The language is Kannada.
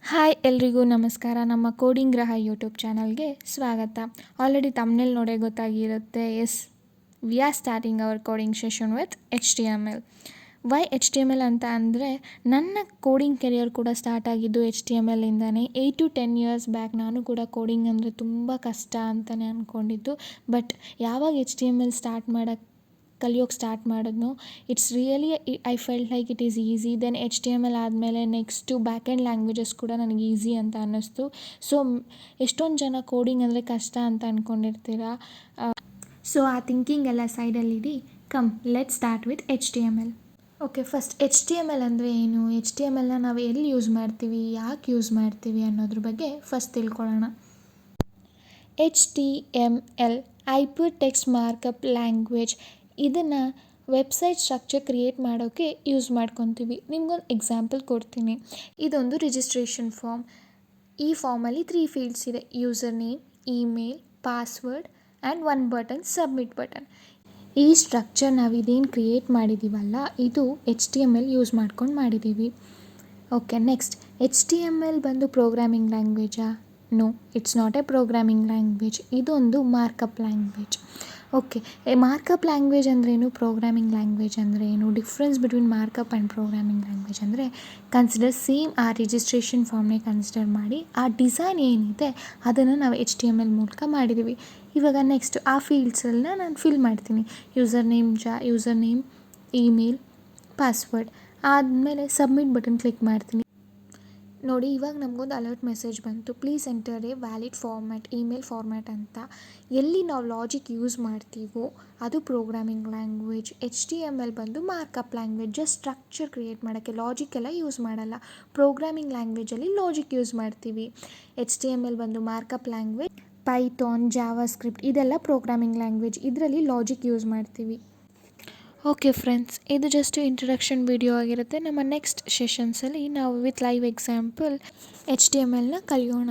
ಹಾಯ್ ಎಲ್ರಿಗೂ ನಮಸ್ಕಾರ. ನಮ್ಮ ಕೋಡಿಂಗ್ ಗ್ರಹ ಯೂಟ್ಯೂಬ್ ಚಾನಲ್ಗೆ ಸ್ವಾಗತ. ಆಲ್ರೆಡಿ ತಮ್ನೇಲ್ ನೋಡೇ ಗೊತ್ತಾಗಿರುತ್ತೆ. We are starting our coding session with HTML. Why HTML ಅಂತ ಅಂದರೆ ನನ್ನ ಕೋಡಿಂಗ್ ಕೆರಿಯರ್ ಕೂಡ ಸ್ಟಾರ್ಟ್ ಆಗಿದ್ದು HTML ಇಂದನೇ. 8 to 10 ಇಯರ್ಸ್ ಬ್ಯಾಕ್ ನಾನು ಕೂಡ ಕೋಡಿಂಗ್ ಅಂದರೆ ತುಂಬ ಕಷ್ಟ ಅಂತಲೇ ಅಂದ್ಕೊಂಡಿದ್ದು. ಬಟ್ ಯಾವಾಗ HTML ಕಲಿಯೋಕ್ಕೆ ಸ್ಟಾರ್ಟ್ ಮಾಡಿದ್ನೋ it's really I felt like it is easy. Then HTML ಆದಮೇಲೆ ನೆಕ್ಸ್ಟು ಬ್ಯಾಕ್ ಆ್ಯಂಡ್ ಲ್ಯಾಂಗ್ವೇಜಸ್ ಕೂಡ ನನಗೆ ಈಸಿ ಅಂತ ಅನ್ನಿಸ್ತು. ಸೊ ಎಷ್ಟೊಂದು ಜನ ಕೋಡಿಂಗ್ ಅಂದರೆ ಕಷ್ಟ ಅಂತ ಅಂದ್ಕೊಂಡಿರ್ತೀರ. ಸೊ ಆ ಥಿಂಕಿಂಗ್ ಎಲ್ಲ ಸೈಡಲ್ಲಿಡಿ, come let start with HTML. Okay, first HTML ಅಂದರೆ ಏನು, HTMLನ ನಾವು ಎಲ್ಲಿ ಯೂಸ್ ಮಾಡ್ತೀವಿ, ಯಾಕೆ ಯೂಸ್ ಮಾಡ್ತೀವಿ ಅನ್ನೋದ್ರ ಬಗ್ಗೆ ಫಸ್ಟ್ ತಿಳ್ಕೊಳ್ಳೋಣ. HTML hyper text markup language. ಇದನ್ನು ವೆಬ್ಸೈಟ್ ಸ್ಟ್ರಕ್ಚರ್ ಕ್ರಿಯೇಟ್ ಮಾಡೋಕ್ಕೆ ಯೂಸ್ ಮಾಡ್ಕೊತೀವಿ. ನಿಮ್ಗೊಂದು ಎಕ್ಸಾಂಪಲ್ ಕೊಡ್ತೀನಿ. ಇದೊಂದು ರಿಜಿಸ್ಟ್ರೇಷನ್ ಫಾರ್ಮ್. ಈ ಫಾರ್ಮಲ್ಲಿ 3 ಫೀಲ್ಡ್ಸ್ ಇದೆ: user name, email, password and 1 button, submit button. ಈ ಸ್ಟ್ರಕ್ಚರ್ ನಾವು ಇದೇನು ಕ್ರಿಯೇಟ್ ಮಾಡಿದ್ದೀವಲ್ಲ, ಇದು HTML ಯೂಸ್ ಮಾಡ್ಕೊಂಡು ಮಾಡಿದ್ದೀವಿ. ಓಕೆ, ನೆಕ್ಸ್ಟ್ HTML ಬಂದು ಪ್ರೋಗ್ರಾಮಿಂಗ್ ಲ್ಯಾಂಗ್ವೇಜಾ? No, it's not a programming language. ಇದೊಂದು markup language. Okay, markup language ಅಂದ್ರೇನು, ಪ್ರೋಗ್ರಾಮಿಂಗ್ ಲ್ಯಾಂಗ್ವೇಜ್ ಅಂದರೆ ಏನು? Difference between markup and programming language ಅಂದರೆ ಕನ್ಸಿಡರ್ ಸೇಮ್ ಆ ರಿಜಿಸ್ಟ್ರೇಷನ್ ಫಾರ್ಮ್ನೇ ಕನ್ಸಿಡರ್ ಮಾಡಿ ಆ ಡಿಸೈನ್ ಏನಿದೆ ಅದನ್ನು ನಾವು HTML ಮೂಲಕ ಮಾಡಿದ್ದೀವಿ. ಇವಾಗ ನೆಕ್ಸ್ಟ್ ಆ ಫೀಲ್ಡ್ಸನ್ನ ನಾನು ಫಿಲ್ ಮಾಡ್ತೀನಿ. User name, email, password. ಆದಮೇಲೆ ಸಬ್ಮಿಟ್ ಬಟನ್ ಕ್ಲಿಕ್ ಮಾಡ್ತೀನಿ. ನೋಡಿ, ಇವಾಗ ನಮಗೊಂದು ಅಲರ್ಟ್ ಮೆಸೇಜ್ ಬಂತು, please enter A valid format, email format ಅಂತ. ಎಲ್ಲಿ ನಾವು ಲಾಜಿಕ್ ಯೂಸ್ ಮಾಡ್ತೀವೋ ಅದು ಪ್ರೋಗ್ರಾಮಿಂಗ್ ಲ್ಯಾಂಗ್ವೇಜ್. HTML ಬಂದು markup language. Just structure create ಮಾಡೋಕ್ಕೆ, ಲಾಜಿಕ್ ಎಲ್ಲ ಯೂಸ್ ಮಾಡಲ್ಲ. ಪ್ರೋಗ್ರಾಮಿಂಗ್ ಲ್ಯಾಂಗ್ವೇಜಲ್ಲಿ ಲಾಜಿಕ್ ಯೂಸ್ ಮಾಡ್ತೀವಿ. HTML ಬಂದು markup language. Python, Java script ಇದೆಲ್ಲ ಪ್ರೋಗ್ರಾಮಿಂಗ್ ಲ್ಯಾಂಗ್ವೇಜ್. ಇದರಲ್ಲಿ ಲಾಜಿಕ್ ಯೂಸ್ ಮಾಡ್ತೀವಿ. ಓಕೆ ಫ್ರೆಂಡ್ಸ್, ಇದು ಜಸ್ಟ್ ಇಂಟ್ರಡಕ್ಷನ್ ವಿಡಿಯೋ ಆಗಿರುತ್ತೆ. ನಮ್ಮ ನೆಕ್ಸ್ಟ್ ಸೆಷನ್ಸಲ್ಲಿ ನಾವು ವಿತ್ ಲೈವ್ ಎಕ್ಸಾಂಪಲ್ HTMLನ ಕಲಿಯೋಣ.